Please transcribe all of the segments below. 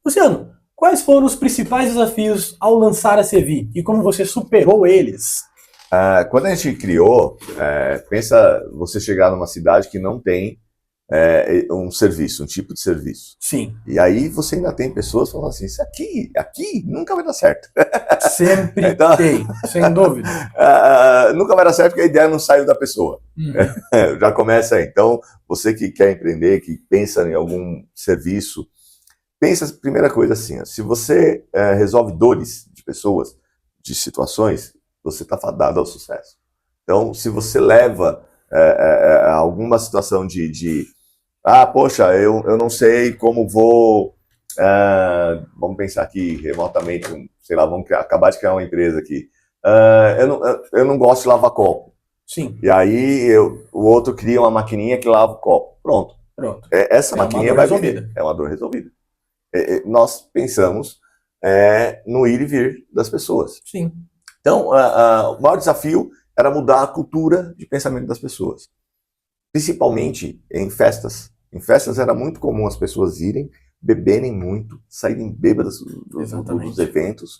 Luciano, quais foram os principais desafios ao lançar a Sevi e como você superou eles? Quando a gente criou, pensa você chegar numa cidade que não tem um serviço, um tipo de serviço. Sim. E aí você ainda tem pessoas falando assim, isso aqui nunca vai dar certo. Sempre Então, tem, sem dúvida. nunca vai dar certo porque a ideia não saiu da pessoa. Já começa aí. Então, você que quer empreender, que pensa em algum serviço, pensa a primeira coisa assim, ó, se você resolve dores de pessoas, de situações, você está fadado ao sucesso. Então, se você leva alguma situação poxa, eu não sei como vou, vamos pensar aqui remotamente, sei lá, vamos acabar de criar uma empresa aqui. Eu não gosto de lavar copo. Sim. E aí o outro cria uma maquininha que lava o copo. Pronto. Essa maquininha vai vender. É uma dor resolvida. Nós pensamos no ir e vir das pessoas. Sim. Então, o maior desafio era mudar a cultura de pensamento das pessoas. Principalmente em festas. Em festas era muito comum as pessoas irem, beberem muito, saírem bêbadas dos eventos.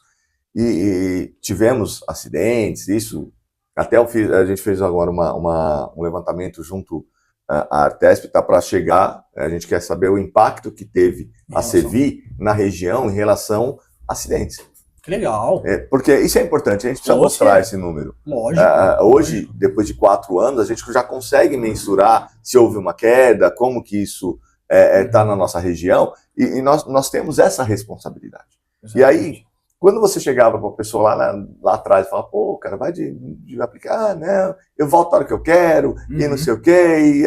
E tivemos acidentes, isso. Até a gente fez agora um levantamento junto à Artesp, tá para chegar. A gente quer saber o impacto que teve a Sevi na região em relação a acidentes. Que legal. Porque isso é importante, a gente precisa mostrar esse número. Lógico. Hoje, depois de 4 anos, a gente já consegue mensurar se houve uma queda, como que isso está na nossa região, e nós temos essa responsabilidade. Exatamente. E aí, quando você chegava para a pessoa lá atrás e falava, pô, cara, vai de aplicar, né? Eu volto a hora que eu quero, e não sei o quê.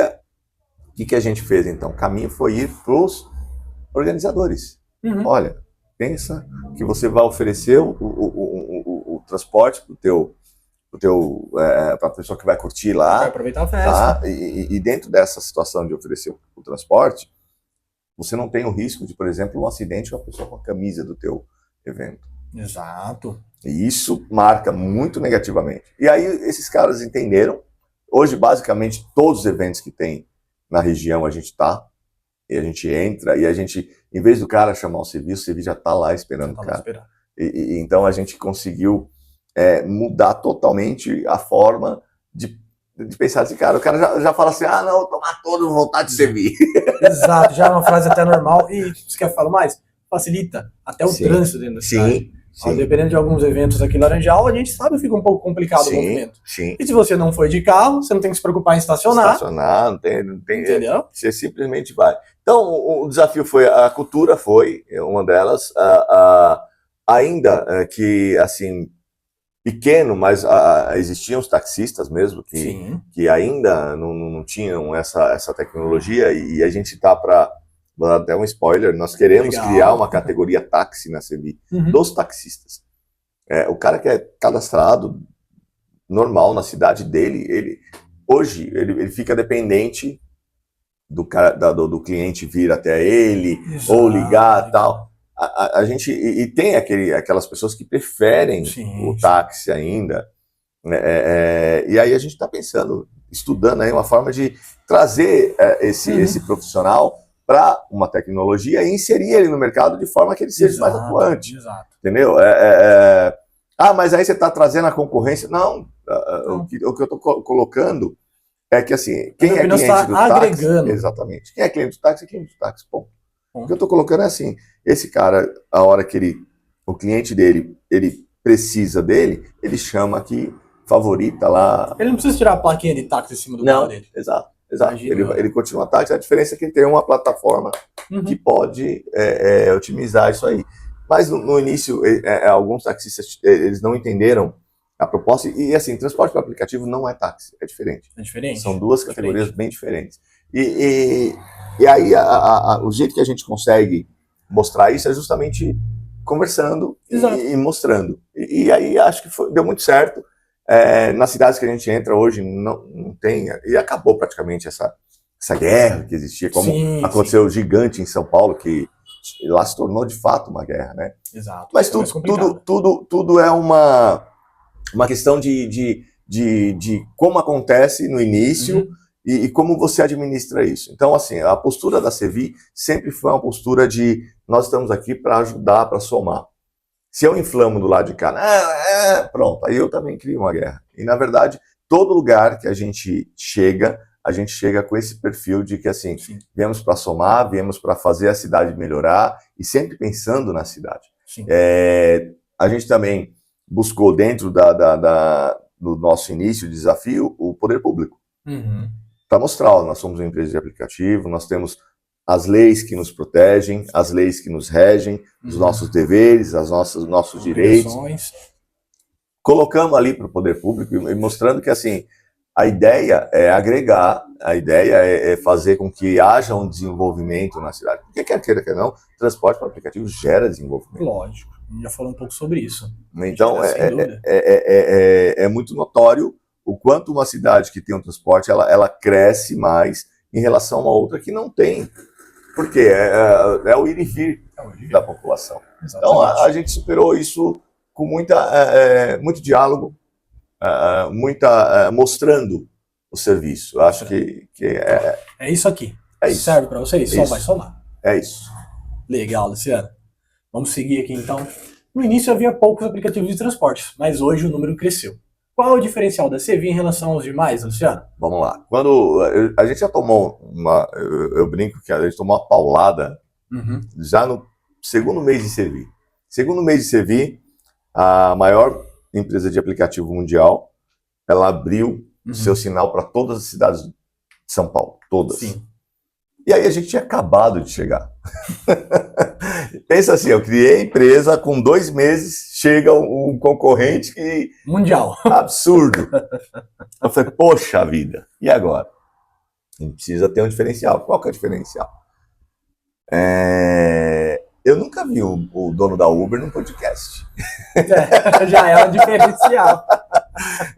O que a gente fez, então? O caminho foi ir para os organizadores. Olha, pensa que você vai oferecer o transporte para a pessoa que vai curtir lá. Vai aproveitar a festa. Tá? E dentro dessa situação de oferecer o transporte, você não tem o risco de, por exemplo, um acidente com a pessoa com a camisa do teu evento. Exato. E isso marca muito negativamente. E aí esses caras entenderam. Hoje, basicamente, todos os eventos que tem na região a gente tá. E a gente entra e a gente, em vez do cara chamar o Sevi já está lá esperando o cara. Então a gente conseguiu mudar totalmente a forma de pensar assim, cara. O cara já fala assim, não, tomar todo, voltar de Sevi. Exato, já é uma frase até normal. E você quer falar mais? Facilita até o trânsito dentro da cidade. Sim. Dependendo de alguns eventos aqui em Laranjal, a gente sabe que fica um pouco complicado o movimento. Sim. E se você não foi de carro, você não tem que se preocupar em estacionar. Não tem. Entendeu? Você simplesmente vai. Então, o desafio foi, a cultura foi uma delas, ainda que, assim, pequeno, mas existiam os taxistas mesmo, que ainda não tinham essa tecnologia, e a gente está para... Vou dar até um spoiler, nós queremos criar uma categoria táxi na Sevi, dos taxistas. O cara que é cadastrado normal na cidade dele, hoje ele fica dependente do cliente vir até ele, ou ligar e tal. A gente, e tem aquelas pessoas que preferem o táxi ainda, e aí a gente está pensando, estudando aí uma forma de trazer esse profissional para uma tecnologia e inserir ele no mercado de forma que ele seja mais atuante. Entendeu? Mas aí você está trazendo a concorrência. Não. O que eu estou colocando é que, assim, quem é cliente do táxi... Exatamente. Quem é cliente do táxi é cliente do táxi. Bom, o que eu estou colocando é assim, esse cara, a hora que o cliente dele, ele precisa dele, ele chama aqui, favorita lá... Ele não precisa tirar a plaquinha de táxi em cima do carro dele. Exato. Ele continua táxi, a diferença é que ele tem uma plataforma que pode otimizar isso aí. Mas no início, alguns taxistas eles não entenderam a proposta. E assim, transporte por aplicativo não é táxi, é diferente. É diferente. São duas categorias bem diferentes. E aí, o jeito que a gente consegue mostrar isso é justamente conversando e mostrando. E aí acho que deu muito certo. Nas cidades que a gente entra hoje não tem, e acabou praticamente essa guerra que existia, como aconteceu gigante em São Paulo, que lá se tornou de fato uma guerra, né? Exato. Mas tudo é uma questão de como acontece no início e como você administra isso. Então, assim, a postura da Sevi sempre foi uma postura de nós estamos aqui para ajudar, para somar. Se eu inflamo do lado de cá, pronto, aí eu também crio uma guerra. E, na verdade, todo lugar que a gente chega com esse perfil de que, assim, viemos para somar, viemos para fazer a cidade melhorar e sempre pensando na cidade. A gente também buscou, dentro do nosso início de desafio, o poder público. Para mostrar, nós somos uma empresa de aplicativo, nós temos as leis que nos protegem, as leis que nos regem, os nossos deveres, os nossos direitos. Colocamos ali para o poder público e mostrando que, assim, a ideia é agregar, a ideia é fazer com que haja um desenvolvimento na cidade. Porque quer queira, quer não, transporte para aplicativo gera desenvolvimento. Lógico, a gente já falou um pouco sobre isso. Então, é muito notório o quanto uma cidade que tem um transporte, ela cresce mais em relação a outra que não tem. Porque é o ir e vir da população. Exatamente. Então, a gente superou isso com muito diálogo, mostrando o serviço. Eu acho que é isso aqui. É isso. Serve para vocês? Só vai somar. É isso. Legal, Luciano. Vamos seguir aqui, então. No início havia poucos aplicativos de transportes, mas hoje o número cresceu. Qual é o diferencial da Sevi em relação aos demais, Luciano? Vamos lá. Quando a gente já tomou eu brinco que a gente tomou uma paulada já no segundo mês de Sevi. Segundo mês de Sevi, a maior empresa de aplicativo mundial, ela abriu seu sinal para todas as cidades de São Paulo, todas. Sim. E aí a gente tinha acabado de chegar. Pensa assim, eu criei a empresa, com 2 meses chega um concorrente que... mundial. Absurdo. Eu falei, poxa vida, e agora? A gente precisa ter um diferencial. Qual que é o diferencial? Eu nunca vi o dono da Uber num podcast. Já é um diferencial.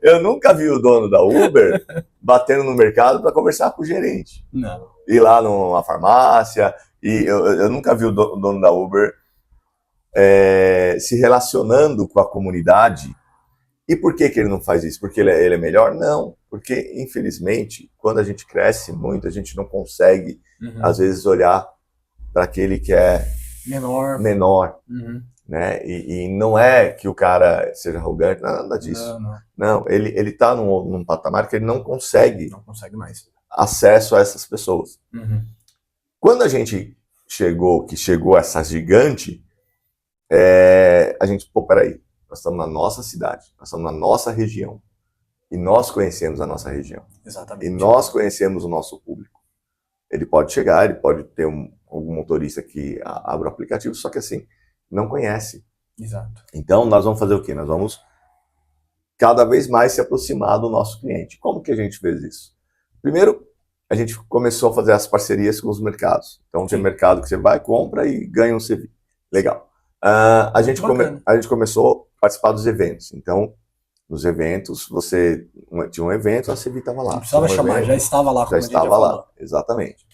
Eu nunca vi o dono da Uber batendo no mercado para conversar com o gerente. Não. Ir lá numa farmácia. E eu nunca vi o dono da Uber se relacionando com a comunidade. E por que ele não faz isso? Porque ele é melhor? Não. Porque, infelizmente, quando a gente cresce muito, a gente não consegue, às vezes, olhar para aquele que é menor. Né? E não é que o cara seja arrogante, nada disso. Não, ele está num patamar que ele não consegue mais acesso a essas pessoas. Quando a gente chegou essa gigante, a gente, peraí, nós estamos na nossa cidade, nós estamos na nossa região, e nós conhecemos a nossa região. Exatamente. E nós conhecemos o nosso público. Ele pode chegar, ele pode ter algum motorista que abra o aplicativo, só que assim, não conhece. Exato. Então, nós vamos fazer o quê? Nós vamos cada vez mais se aproximar do nosso cliente. Como que a gente fez isso? Primeiro, a gente começou a fazer as parcerias com os mercados. Então, tem mercado que você vai, compra e ganha um serviço. Legal. A gente começou a participar dos eventos. Então, nos eventos, você tinha um evento, a Sevi estava lá. Não precisava chamar, já estava lá. Já estava lá, exatamente.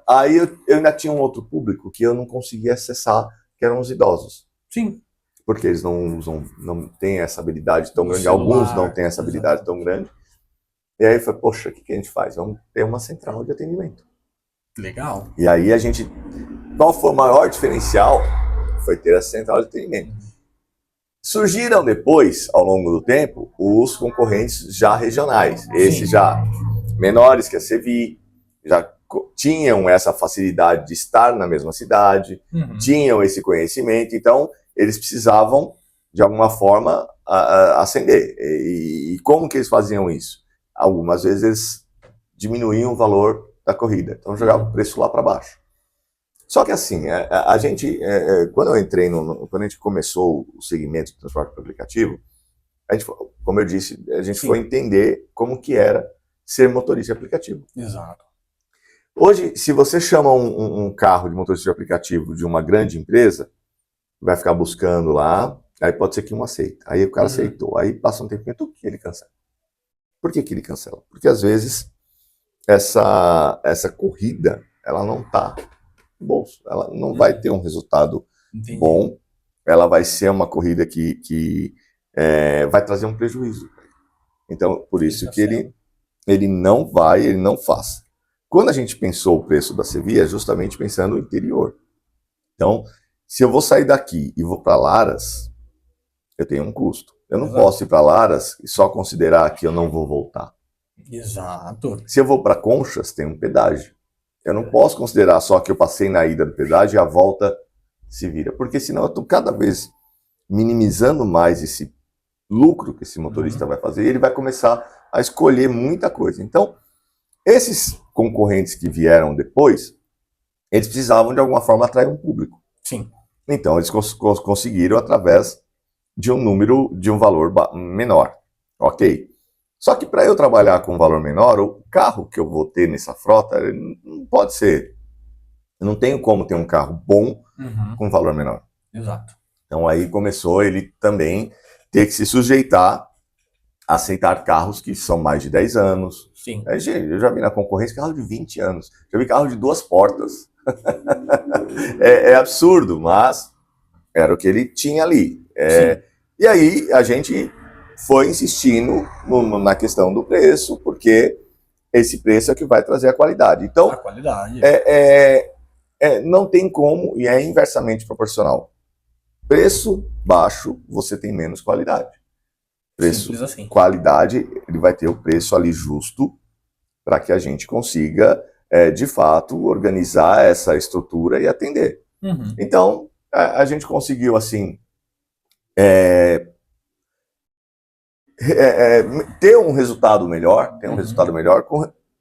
Aí eu ainda tinha um outro público que eu não conseguia acessar, que eram os idosos. Sim. Porque eles não têm essa habilidade tão grande, alguns não têm essa habilidade tão grande. E aí foi, poxa, o que a gente faz? Vamos ter uma central de atendimento. Legal. E aí qual foi o maior diferencial? Foi ter a central de atendimento. Surgiram depois, ao longo do tempo, os concorrentes já regionais. Esses já menores que a Sevi, já tinham essa facilidade de estar na mesma cidade, tinham esse conhecimento, então eles precisavam, de alguma forma, ascender. E como que eles faziam isso? Algumas vezes eles diminuíam o valor da corrida, então jogavam o preço lá para baixo. Só que assim, a gente, quando eu entrei, quando a gente começou o segmento de transporte por aplicativo, a gente, como eu disse, a gente foi entender como que era ser motorista de aplicativo. Exato. Hoje, se você chama um carro de motorista de aplicativo de uma grande empresa, vai ficar buscando lá, aí pode ser que um aceita. Aí o cara aceitou, aí passa um tempinho, tudo que ele cancela. Por que ele cancela? Porque às vezes essa corrida, ela não está no bolso, ela não vai ter um resultado bom, ela vai ser uma corrida que vai trazer um prejuízo. Então, por isso que ele não faz. Quando a gente pensou o preço da Sevi, é justamente pensando no interior. Então, se eu vou sair daqui e vou para Laras, eu tenho um custo. Eu não posso ir para Laras e só considerar que eu não vou voltar. Exato. Se eu vou para Conchas, tem um pedágio. Eu não posso considerar só que eu passei na ida do pedágio e a volta se vira. Porque senão eu estou cada vez minimizando mais esse lucro que esse motorista vai fazer. E ele vai começar a escolher muita coisa. Então, esses concorrentes que vieram depois, eles precisavam de alguma forma atrair um público. Sim. Então, eles conseguiram através de um valor menor. Ok. Só que para eu trabalhar com um valor menor, o carro que eu vou ter nessa frota não pode ser. Eu não tenho como ter um carro bom com valor menor. Exato. Então aí começou ele também ter que se sujeitar a aceitar carros que são mais de 10 anos. Sim. Eu já vi na concorrência carro de 20 anos. Já vi carro de 2 portas. É absurdo, mas era o que ele tinha ali. E aí a gente foi insistindo na questão do preço, porque esse preço é que vai trazer a qualidade. Então, a qualidade. Não tem como, e é inversamente proporcional. Preço baixo, você tem menos qualidade. Preço, assim. Qualidade, ele vai ter o preço ali justo para que a gente consiga, de fato, organizar essa estrutura e atender. Então, a gente conseguiu, assim, ter um resultado melhor,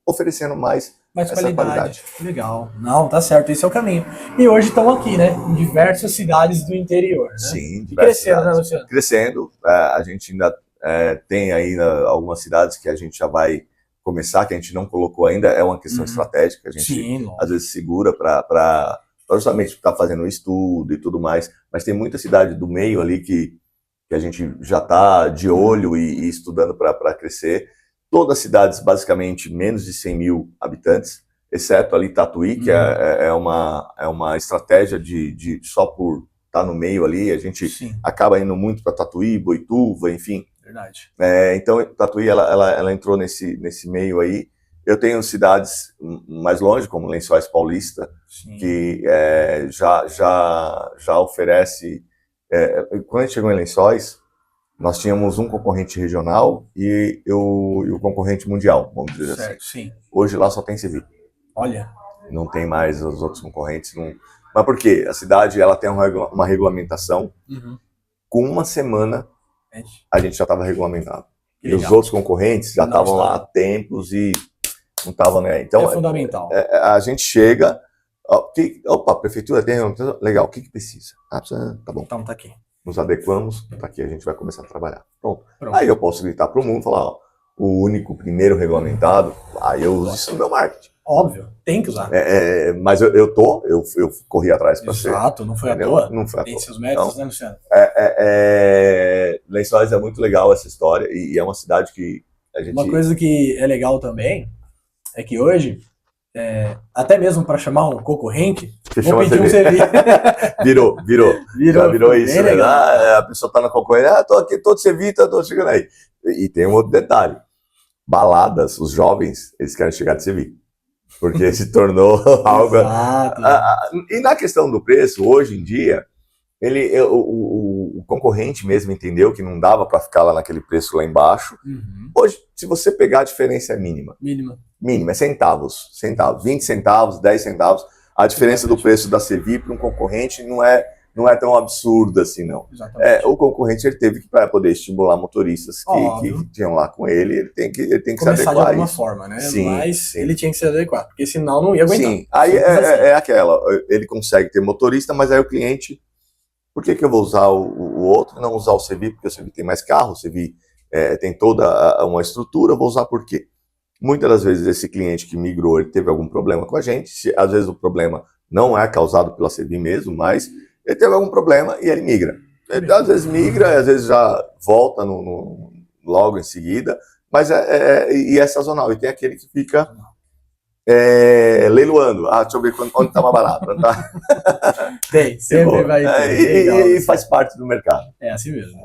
oferecendo mais essa qualidade. Legal. Não, tá certo, esse é o caminho. E hoje estamos aqui, né, em diversas cidades do interior, né? Sim, e crescendo, né, Luciano? Crescendo, a gente ainda tem aí algumas cidades que a gente já vai começar, que a gente não colocou ainda, é uma questão estratégica, a gente às vezes segura para justamente estar fazendo um estudo e tudo mais, mas tem muita cidade do meio ali que a gente já está de olho e estudando para crescer. Todas as cidades, basicamente, menos de 100 mil habitantes, exceto ali Tatuí, que é uma estratégia de só por estar no meio ali, a gente acaba indo muito para Tatuí, Boituva, enfim. Verdade. Então, Tatuí, ela entrou nesse meio aí. Eu tenho cidades mais longe, como Lençóis Paulista, que já oferece... quando a gente chegou em Lençóis, nós tínhamos um concorrente regional e o concorrente mundial, vamos dizer assim. Sim. Hoje lá só tem Sevi. Olha. Não tem mais os outros concorrentes. Mas por quê? A cidade ela tem uma regulamentação. Com uma semana, a gente já estava regulamentado. E os outros concorrentes já estavam lá há tempos e não estavam, né? Então, é fundamental. A gente chega... Opa, a prefeitura tem... Legal, o que precisa? Tá bom. Então tá aqui. Nos adequamos, tá aqui, a gente vai começar a trabalhar. Pronto. Aí eu posso gritar para o mundo, falar, ó, o único primeiro regulamentado, aí eu uso isso no meu marketing. Óbvio, tem que usar. Mas eu corri atrás para ser. Exato, não foi à toa. Não foi à toa. Tem seus méritos, né, Luciano? Lençóis é muito legal essa história e é uma cidade que a gente... Uma coisa que é legal também é que hoje, até mesmo para chamar um concorrente, vou pedir um Sevi. Já virou isso, né? A pessoa tá na concorrência, tô aqui, tô de Sevi, tô chegando aí. E tem um outro detalhe. Baladas, os jovens, eles querem chegar de Sevi. Porque se tornou algo... E na questão do preço, hoje em dia, o concorrente mesmo entendeu que não dava para ficar lá naquele preço lá embaixo. Hoje, se você pegar, a diferença é mínima. Mínima, é centavos, 20 centavos, 10 centavos. A diferença do preço da Sevi para um concorrente não é tão absurda assim, não. O concorrente ele teve que, para poder estimular motoristas que tinham lá com ele, ele tem que se adequar. Começar de alguma forma, né? Mas ele tinha que se adequar, porque senão não ia aguentar. Sim, aí é aquela, ele consegue ter motorista, mas aí o cliente, por que eu vou usar o outro e não usar o Sevi? Porque o Sevi tem mais carro, o Sevi tem toda uma estrutura, vou usar por quê? Muitas das vezes esse cliente que migrou, ele teve algum problema com a gente, às vezes o problema não é causado pela Sevi mesmo, mas ele teve algum problema e ele migra. Ele, às vezes migra, às vezes já volta logo em seguida, mas e é sazonal. E tem aquele que fica leiloando. Deixa eu ver onde está mais barato. Tem, sempre vai ter. E faz parte do mercado. É assim mesmo.